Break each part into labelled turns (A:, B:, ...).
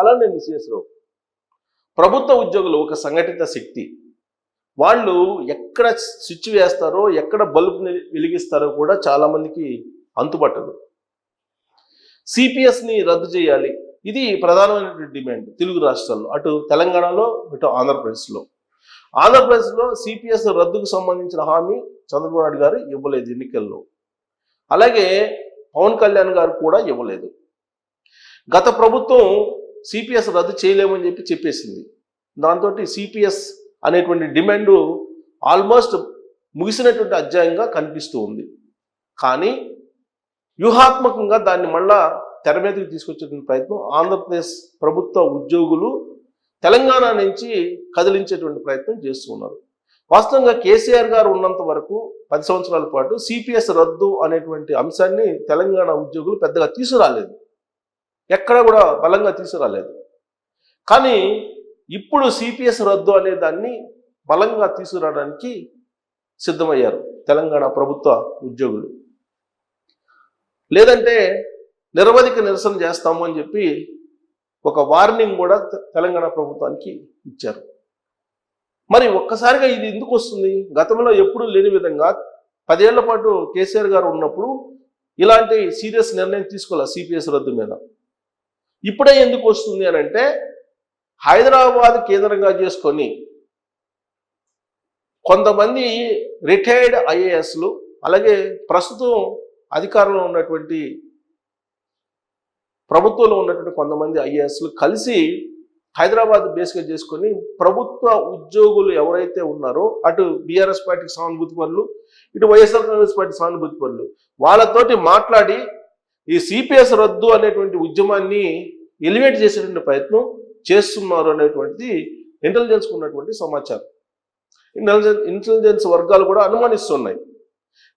A: అలానే మిస్ఎస్ రావు ప్రభుత్వ ఉద్యోగులు ఒక సంఘటిత శక్తి. వాళ్ళు ఎక్కడ స్విచ్ వేస్తారో, ఎక్కడ బల్బుని వెలిగిస్తారో కూడా చాలామందికి అంతుపట్టదు. సిపిఎస్ని రద్దు చేయాలి, ఇది ప్రధానమైనటువంటి డిమాండ్ తెలుగు రాష్ట్రాల్లో, అటు తెలంగాణలో ఇటు ఆంధ్రప్రదేశ్లో. ఆంధ్రప్రదేశ్లో సిపిఎస్ రద్దుకు సంబంధించిన హామీ చంద్రబాబు నాయుడు గారు ఇవ్వలేదు ఎన్నికల్లో. అలాగే పవన్ కళ్యాణ్ గారు కూడా ఇవ్వలేదు. గత ప్రభుత్వం సిపిఎస్ రద్దు చేయలేమని చెప్పేసింది. దాంతో సిపిఎస్ అనేటువంటి డిమాండ్ ఆల్మోస్ట్ ముగిసినటువంటి అధ్యాయంగా కనిపిస్తూ ఉంది. కానీ వ్యూహాత్మకంగా దాన్ని మళ్ళా తెర మీదకి తీసుకొచ్చేటువంటి ప్రయత్నం ఆంధ్రప్రదేశ్ ప్రభుత్వ ఉద్యోగులు తెలంగాణ నుంచి కదిలించేటువంటి ప్రయత్నం చేస్తూ ఉన్నారు. వాస్తవంగా కేసీఆర్ గారు ఉన్నంత వరకు 10 సంవత్సరాల పాటు సిపిఎస్ రద్దు అనేటువంటి అంశాన్ని తెలంగాణ ఉద్యోగులు పెద్దగా తీసుకురాలేదు, ఎక్కడ కూడా బలంగా తీసుకురాలేదు. కానీ ఇప్పుడు సిపిఎస్ రద్దు అనే దాన్ని బలంగా తీసుకురావడానికి సిద్ధమయ్యారు తెలంగాణ ప్రభుత్వ ఉద్యోగులు. లేదంటే నిరవధిక నిరసన చేస్తాము అని చెప్పి ఒక వార్నింగ్ కూడా తెలంగాణ ప్రభుత్వానికి ఇచ్చారు. మరి ఒక్కసారిగా ఇది ఎందుకు వస్తుంది? గతంలో ఎప్పుడూ లేని విధంగా 10 ఏళ్ల పాటు కేసీఆర్ గారు ఉన్నప్పుడు ఇలాంటి సీరియస్ నిర్ణయం తీసుకోవాలి సిపిఎస్ రద్దు మీద. ఇప్పుడే ఎందుకు వస్తుంది అని అంటే, హైదరాబాద్ కేంద్రంగా చేసుకొని కొంతమంది రిటైర్డ్ ఐఏఎస్లు, అలాగే ప్రస్తుతం అధికారంలో ఉన్నటువంటి ప్రభుత్వంలో ఉన్నటువంటి కొంతమంది ఐఏఎస్లు కలిసి హైదరాబాద్ బేస్గా చేసుకొని ప్రభుత్వ ఉద్యోగులు ఎవరైతే ఉన్నారో, అటు బీఆర్ఎస్ పార్టీకి సానుభూతి పరులు, ఇటు వైఎస్ఆర్ కాంగ్రెస్ పార్టీ సానుభూతి పరులు, వాళ్ళతోటి మాట్లాడి ఈ సిపిఎస్ రద్దు అనేటువంటి ఉద్యమాన్ని ఎలివేట్ చేసేటువంటి ప్రయత్నం చేస్తున్నారు అనేటువంటిది ఇంటెలిజెన్స్ ఉన్నటువంటి సమాచారం. ఇంటెలిజెన్స్ వర్గాలు కూడా అనుమానిస్తున్నాయి.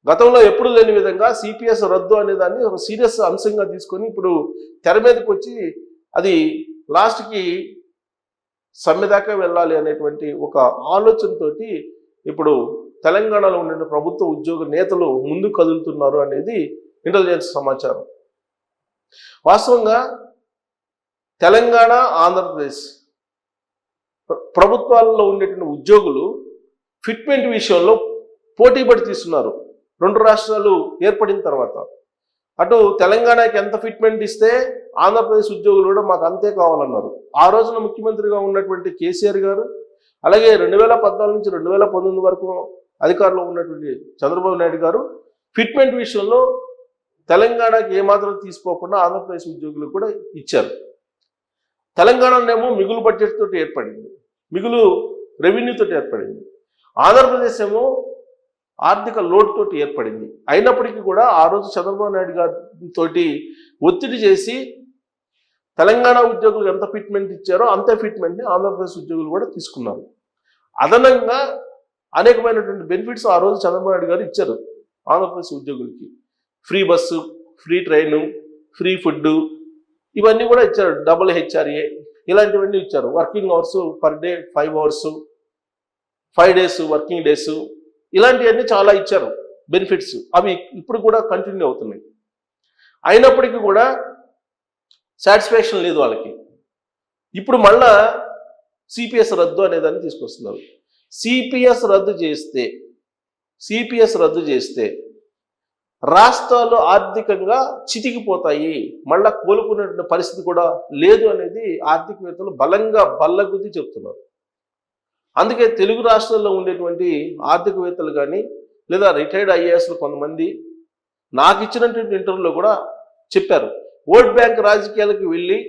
A: గతంలో ఎప్పుడు లేని విధంగా సిపిఎస్ రద్దు అనే దాన్ని ఒక సీరియస్ అంశంగా తీసుకొని ఇప్పుడు తెర మీదకి వచ్చి అది లాస్ట్కి సమ్మె దాకా వెళ్ళాలి అనేటువంటి ఒక ఆలోచనతో ఇప్పుడు తెలంగాణలో ఉండే ప్రభుత్వ ఉద్యోగ నేతలు ముందు కదులుతున్నారు అనేది ఇంటెలిజెన్స్ సమాచారం. వాస్తవంగా తెలంగాణ, ఆంధ్రప్రదేశ్ ప్రభుత్వాలలో ఉండేటువంటి ఉద్యోగులు ఫిట్మెంట్ విషయంలో పోటీపడి తీస్తున్నారు. 2 రాష్ట్రాలు ఏర్పడిన తర్వాత అటు తెలంగాణకి ఎంత ఫిట్మెంట్ ఇస్తే ఆంధ్రప్రదేశ్ ఉద్యోగులు కూడా మాకు అంతే కావాలన్నారు. ఆ రోజున ముఖ్యమంత్రిగా ఉన్నటువంటి కేసీఆర్ గారు, అలాగే 2014 నుంచి 2019 వరకు అధికారంలో ఉన్నటువంటి చంద్రబాబు నాయుడు గారు ఫిట్మెంట్ విషయంలో తెలంగాణకి ఏమాత్రం తీసుకోకుండా ఆంధ్రప్రదేశ్ ఉద్యోగులకు కూడా ఇచ్చారు. తెలంగాణనేమో మిగులు బడ్జెట్ తోటి ఏర్పడింది, మిగులు రెవెన్యూతో ఏర్పడింది. ఆంధ్రప్రదేశ్ ఏమో ఆర్థిక లోటు తోటి ఏర్పడింది. అయినప్పటికీ కూడా ఆ రోజు చంద్రబాబు నాయుడు గారితో ఒత్తిడి చేసి తెలంగాణ ఉద్యోగులకు ఎంత ఫిట్మెంట్ ఇచ్చారో అంతే ఫిట్మెంట్ని ఆంధ్రప్రదేశ్ ఉద్యోగులు కూడా తీసుకున్నారు. అదనంగా అనేకమైనటువంటి బెనిఫిట్స్ ఆ రోజు చంద్రబాబు నాయుడు గారు ఇచ్చారు ఆంధ్రప్రదేశ్ ఉద్యోగులకి. Free bus, free train, free food, ఇవన్నీ కూడా ఇచ్చారు. డబుల్ హెచ్ఆర్ఏ ఇలాంటివన్నీ ఇచ్చారు. Working hours per day 5 hours, 5 days working days, ఇలాంటివన్నీ చాలా ఇచ్చారు బెనిఫిట్స్. అవి ఇప్పుడు కూడా కంటిన్యూ అవుతున్నాయి. అయినప్పటికీ కూడా సాటిస్ఫాక్షన్ లేదు వాళ్ళకి. ఇప్పుడు మళ్ళా సిపిఎస్ రద్దు అనేదాన్ని తీసుకొస్తున్నారు. సిపిఎస్ రద్దు చేస్తే రాష్ట్రాలు ఆర్థికంగా చితికిపోతాయి, మళ్ళా కోలుకునేటువంటి పరిస్థితి కూడా లేదు అనేది ఆర్థికవేత్తలు బలంగా బల్లగుద్ది చెప్తున్నారు. అందుకే తెలుగు రాష్ట్రాల్లో ఉండేటువంటి ఆర్థికవేత్తలు కానీ లేదా రిటైర్డ్ ఐఏఎస్లు కొంతమంది నాకు ఇచ్చినటువంటి ఇంటర్వ్యూలో కూడా చెప్పారు, ఓట్ బ్యాంక్ రాజకీయాలకు వెళ్ళి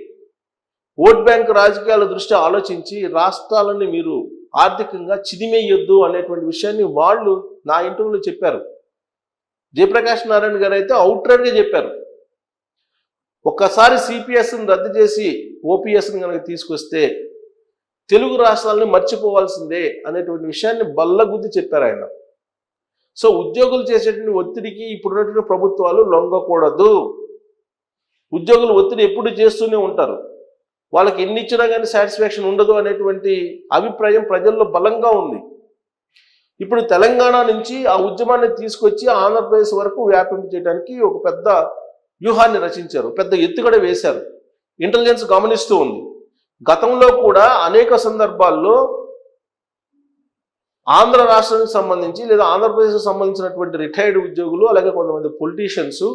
A: ఓట్ బ్యాంక్ రాజకీయాల దృష్ట్యా ఆలోచించి రాష్ట్రాలని మీరు ఆర్థికంగా చిదిమేయొద్దు అనేటువంటి విషయాన్ని వాళ్ళు నా ఇంటర్వ్యూలో చెప్పారు. జయప్రకాష్ నారాయణ గారు అయితే అవుట్రైట్గా చెప్పారు, ఒక్కసారి సిపిఎస్ని రద్దు చేసి ఓపీఎస్ని కనుక తీసుకొస్తే తెలుగు రాష్ట్రాలని మర్చిపోవాల్సిందే అనేటువంటి విషయాన్ని బల్లగుద్ది చెప్పారు ఆయన. సో ఉద్యోగులు చేసేటువంటి ఒత్తిడికి ఇప్పుడున్నటువంటి ప్రభుత్వాలు లొంగకూడదు. ఉద్యోగులు ఒత్తిడి ఎప్పుడు చేస్తూనే ఉంటారు, వాళ్ళకి ఎన్ని ఇచ్చినా కానీ సాటిస్ఫాక్షన్ ఉండదు అనేటువంటి అభిప్రాయం ప్రజల్లో బలంగా ఉంది. ఇప్పుడు తెలంగాణ నుంచి ఆ ఉద్యమాన్ని తీసుకొచ్చి ఆంధ్రప్రదేశ్ వరకు వ్యాపింపజేయడానికి ఒక పెద్ద వ్యూహాన్ని రచించారు, పెద్ద ఎత్తుగడ వేశారు. ఇంటెలిజెన్స్ గమనిస్తూ ఉంది. గతంలో కూడా అనేక సందర్భాల్లో ఆంధ్ర రాష్ట్రానికి సంబంధించి లేదా ఆంధ్రప్రదేశ్కి సంబంధించినటువంటి రిటైర్డ్ ఉద్యోగులు అలాగే కొంతమంది పొలిటీషియన్స్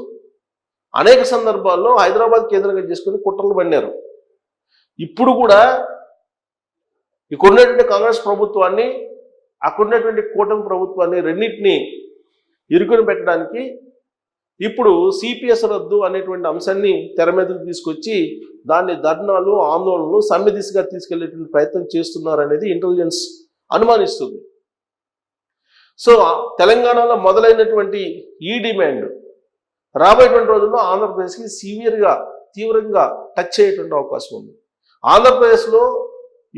A: అనేక సందర్భాల్లో హైదరాబాద్ కేంద్రంగా చేసుకుని కుట్రలు పడినారు. ఇప్పుడు కూడా ఇక్కడున్నటువంటి కాంగ్రెస్ ప్రభుత్వాన్ని అక్కడున్నటువంటి కూటమి ప్రభుత్వాన్ని రెండింటినీ ఇరుకుని పెట్టడానికి ఇప్పుడు సిపిఎస్ రద్దు అనేటువంటి అంశాన్ని తెర మీదకు తీసుకొచ్చి దాన్ని ధర్నాలు ఆందోళనలు సమ్మె దిశగా తీసుకెళ్లేటువంటి ప్రయత్నం చేస్తున్నారనేది ఇంటెలిజెన్స్ అనుమానిస్తుంది. సో తెలంగాణలో మొదలైనటువంటి ఈ డిమాండ్ రాబోయేటువంటి రోజుల్లో ఆంధ్రప్రదేశ్కి తీవ్రంగా టచ్ అయ్యేటువంటి అవకాశం ఉంది. ఆంధ్రప్రదేశ్లో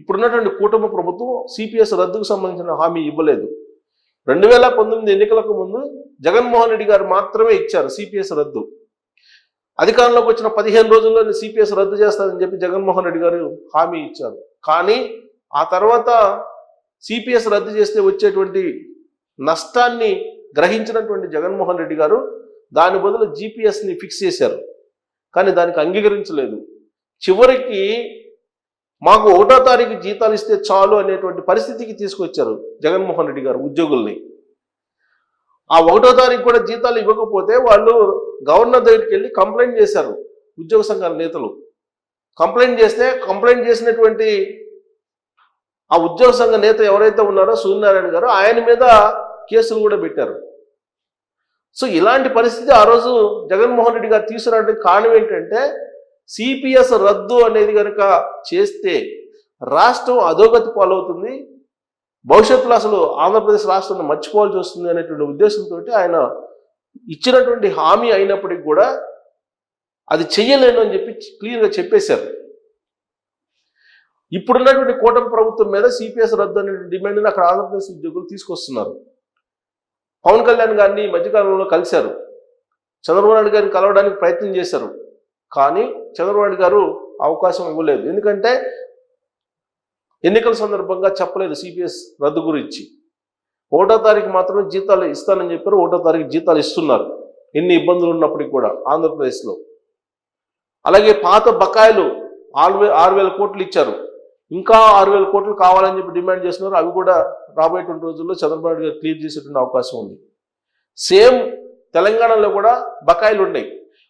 A: ఇప్పుడున్నటువంటి కూటమి ప్రభుత్వం సిపిఎస్ రద్దుకు సంబంధించిన హామీ ఇవ్వలేదు. 2019 ఎన్నికలకు ముందు జగన్మోహన్ రెడ్డి గారు మాత్రమే ఇచ్చారు సిపిఎస్ రద్దు. అధికారంలోకి వచ్చిన 15 రోజుల్లో సిపిఎస్ రద్దు చేస్తానని చెప్పి జగన్మోహన్ రెడ్డి గారు హామీ ఇచ్చారు. కానీ ఆ తర్వాత సిపిఎస్ రద్దు చేస్తే వచ్చేటువంటి నష్టాన్ని గ్రహించినటువంటి జగన్మోహన్ రెడ్డి గారు దాని బదులు జిపిఎస్ని ఫిక్స్ చేశారు. కానీ దానికి అంగీకరించలేదు. చివరికి మాకు 1వ తారీఖు జీతాలు ఇస్తే చాలు అనేటువంటి పరిస్థితికి తీసుకొచ్చారు జగన్మోహన్ రెడ్డి గారు ఉద్యోగుల్ని. ఆ 1వ తారీఖు కూడా జీతాలు ఇవ్వకపోతే వాళ్ళు గవర్నర్ దగ్గరికి వెళ్ళి కంప్లైంట్ చేశారు. ఉద్యోగ సంఘాల నేతలు కంప్లైంట్ చేసినటువంటి ఆ ఉద్యోగ సంఘ నేత ఎవరైతే ఉన్నారో సూర్యనారాయణ గారు ఆయన మీద కేసులు కూడా పెట్టారు. సో ఇలాంటి పరిస్థితి ఆ రోజు జగన్మోహన్ రెడ్డి గారు తీసుకురావడానికి కారణం ఏంటంటే సిపిఎస్ రద్దు అనేది కనుక చేస్తే రాష్ట్రం అధోగతి పాలవుతుంది, భవిష్యత్తులో అసలు ఆంధ్రప్రదేశ్ రాష్ట్రాన్ని మర్చిపోవాల్సి వస్తుంది అనేటువంటి ఉద్దేశంతో ఆయన ఇచ్చినటువంటి హామీ అయినప్పటికీ కూడా అది చెయ్యలేను అని చెప్పి క్లియర్గా చెప్పేశారు. ఇప్పుడున్నటువంటి కూటమి ప్రభుత్వం మీద సిపిఎస్ రద్దు అనే డిమాండ్ని అక్కడ ఆంధ్రప్రదేశ్ ఉద్యోగులు తీసుకొస్తున్నారు. పవన్ కళ్యాణ్ గారిని మధ్యకాలంలో కలిశారు, చంద్రబాబు నాయుడు గారిని కలవడానికి ప్రయత్నం చేశారు. కానీ చంద్రబాబు నాయుడు గారు అవకాశం ఇవ్వలేదు. ఎందుకంటే ఎన్నికల సందర్భంగా చెప్పలేదు సిపిఎస్ రద్దు గురించి. 1వ తారీఖు మాత్రమే జీతాలు ఇస్తానని చెప్పారు. 1వ తారీఖు జీతాలు ఇస్తున్నారు ఎన్ని ఇబ్బందులు ఉన్నప్పటికీ కూడా ఆంధ్రప్రదేశ్లో. అలాగే పాత బకాయిలు 6,000 కోట్లు ఇచ్చారు, ఇంకా 6,000 కోట్లు కావాలని చెప్పి డిమాండ్ చేస్తున్నారు. అవి కూడా రాబోయేటువంటి రోజుల్లో చంద్రబాబు నాయుడు గారు క్లియర్ చేసేటువంటి అవకాశం ఉంది. సేమ్ తెలంగాణలో కూడా బకాయిలు ఉన్నాయి,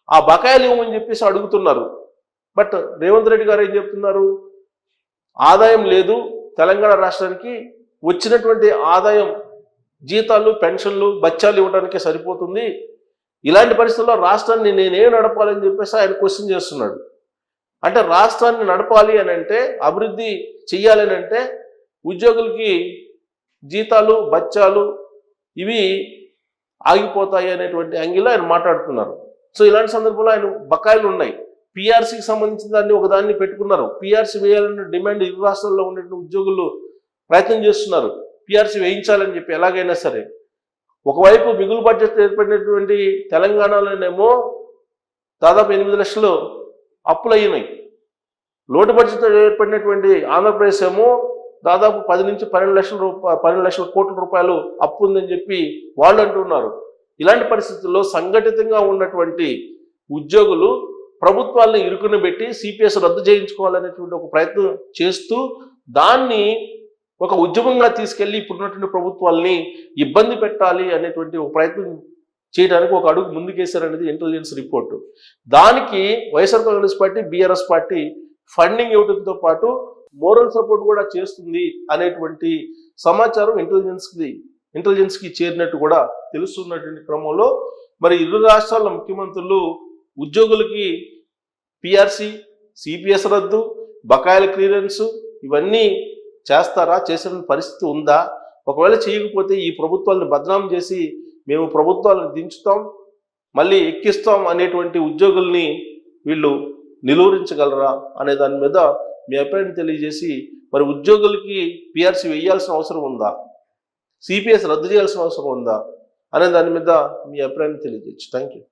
A: ఆ బకాయిలు ఇవ్వమని చెప్పేసి అడుగుతున్నారు. బట్ రేవంత్ రెడ్డి గారు ఏం చెప్తున్నారు, ఆదాయం లేదు తెలంగాణ రాష్ట్రానికి, వచ్చినటువంటి ఆదాయం జీతాలు పెన్షన్లు బత్యాలు ఇవ్వడానికే సరిపోతుంది, ఇలాంటి పరిస్థితుల్లో రాష్ట్రాన్ని నేనేం నడపాలని చెప్పేసి ఆయన క్వశ్చన్ చేస్తున్నాడు. అంటే రాష్ట్రాన్ని నడపాలి అని అంటే, అభివృద్ధి చెయ్యాలని అంటే ఉద్యోగులకి జీతాలు బత్యాలు ఇవి ఆగిపోతాయి అనేటువంటి యాంగిల్లో ఆయన మాట్లాడుతున్నారు. సో ఇలాంటి సందర్భంలో ఆయన బకాయిలు ఉన్నాయి, పిఆర్సీకి సంబంధించిన దాన్ని ఒకదాన్ని పెట్టుకున్నారు. పిఆర్సీ వేయాలనే డిమాండ్ ఇరు రాష్ట్రాల్లో ఉన్నటువంటి ఉద్యోగులు ప్రయత్నం చేస్తున్నారు, పిఆర్సీ వేయించాలని చెప్పి ఎలాగైనా సరే. ఒకవైపు మిగులు బడ్జెట్ ఏర్పడినటువంటి తెలంగాణలోనేమో దాదాపు 8 లక్షలు అప్పులు అయినాయి, లోటు బడ్జెట్ ఏర్పడినటువంటి ఆంధ్రప్రదేశ్ ఏమో దాదాపు 10 నుంచి 12 లక్షల కోట్ల రూపాయలు అప్పు ఉందని చెప్పి వాళ్ళు అంటున్నారు. ఇలాంటి పరిస్థితుల్లో సంఘటితంగా ఉన్నటువంటి ఉద్యోగులు ప్రభుత్వాలను ఇరుకుని పెట్టి సిపిఎస్ రద్దు చేయించుకోవాలనేటువంటి ఒక ప్రయత్నం చేస్తూ దాన్ని ఒక ఉద్యమంగా తీసుకెళ్లి ఇప్పుడున్నటువంటి ప్రభుత్వాలని ఇబ్బంది పెట్టాలి అనేటువంటి ఒక ప్రయత్నం చేయడానికి ఒక అడుగు ముందుకేశారనేది ఇంటెలిజెన్స్ రిపోర్టు. దానికి YSR Congress party BRS party funding ఇవ్వడంతో పాటు మోరల్ సపోర్ట్ కూడా చేస్తుంది అనేటువంటి సమాచారం ఇంటెలిజెన్స్కి చేరినట్టు కూడా తెలుస్తున్నటువంటి క్రమంలో మరి ఇరు రాష్ట్రాల ముఖ్యమంత్రులు ఉద్యోగులకి పిఆర్సీ, సిపిఎస్ రద్దు, బకాయిల క్లియరెన్స్ ఇవన్నీ చేస్తారా, చేసిన పరిస్థితి ఉందా? ఒకవేళ చేయకపోతే ఈ ప్రభుత్వాలను బదనాం చేసి మేము ప్రభుత్వాలను దించుతాం మళ్ళీ ఎక్కిస్తాం అనేటువంటి ఉద్యోగుల్ని వీళ్ళు నిలువరించగలరా అనే దాని మీద మీ అభిప్రాయం తెలియజేసి, మరి ఉద్యోగులకి పిఆర్సీ వేయాల్సిన అవసరం ఉందా, సిపిఎస్ రద్దు చేయాల్సిన అవసరం ఉందా అనే దాని మీద మీ అభిప్రాయం తెలియజేయచ్చు. Thank you.